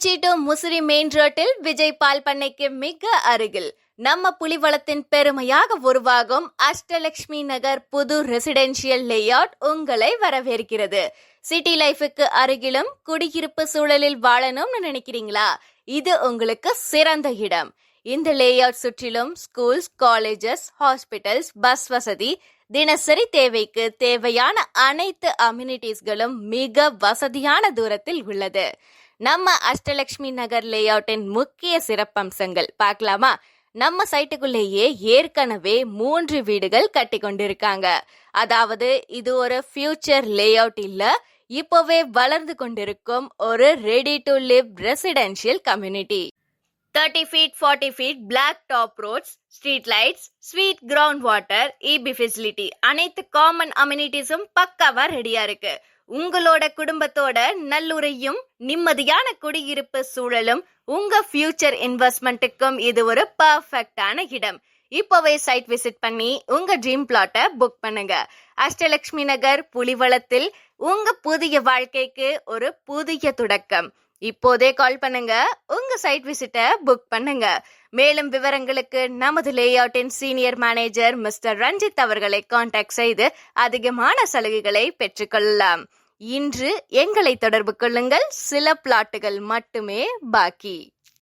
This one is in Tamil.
திருச்சி டு முசிறி மெயின் ரோட்டில் விஜய் பால் பண்ணைக்கு மிக அருகில் நம்ம புலிவளத்தின் பெருமையாக உருவாகும் அஷ்டலட்சுமி நகர் புது ரெசிடென்ஷியல் லேஅவுட் உங்களை வரவேற்கிறது. சிட்டி லைஃபுக்கு அருகிலும் குடியிருப்பு சூழலில் வாழணும்னு நினைக்கிறீங்களா? இது உங்களுக்கு சிறந்த இடம். இந்த லேஅவுட் சுற்றிலும் ஸ்கூல்ஸ், காலேஜஸ், ஹாஸ்பிட்டல்ஸ், பஸ் வசதி, தினசரி தேவைக்கு தேவையான அனைத்து அம்யூனிட்டிஸ்களும் மிக வசதியான தூரத்தில் உள்ளது. நம்ம அஷ்டலட்சுமி நகர் லேஅவுட்டின் முக்கிய சிறப்பம்சங்கள் பார்க்கலாமா? நம்ம சைட்டுக்குள்ளேயே ஏற்கனவே 3 வீடுகள் கட்டி கொண்டிருக்காங்க. அதாவது இது ஒரு ஃபியூச்சர் லேஅவுட் இல்ல, இப்போவே வளர்ந்து கொண்டிருக்கும் ஒரு ready to live residential community. 30 feet 40 feet black top roads, street lights, sweet ground water, EB facility, அனைத்து காமன் அம்யூனிட்டிஸும் பக்காவா ரெடியா இருக்கு. உங்களோட குடும்பத்தோட நல்லுறையும் நிம்மதியான குடியிருப்பு சூழலும் உங்க ஃபியூச்சர் இன்வெஸ்ட்மெண்ட்டுக்கும் இது ஒரு பர்ஃபெக்டான இடம். இப்போவே சைட் விசிட் பண்ணி உங்க ட்ரீம் பிளாட்டை புக் பண்ணுங்க. அஷ்டலட்சுமி நகர் புலிவளத்தில் உங்க புதிய வாழ்க்கைக்கு ஒரு புதிய தொடக்கம். இப்போதே கால் பண்ணுங்க, உங்க சைட் விசிட்டை புக் பண்ணுங்க. மேலும் விவரங்களுக்கு நமது லேஅவுட்டின் சீனியர் மேனேஜர் மிஸ்டர் ரஞ்சித் அவர்களை கான்டாக்ட் செய்து அதிகமான சலுகைகளை பெற்றுக்கொள்ளலாம். இன்று எங்களை தொடர்பு கொள்ளுங்கள். சில பிளாட்டுகள் மட்டுமே பாக்கி.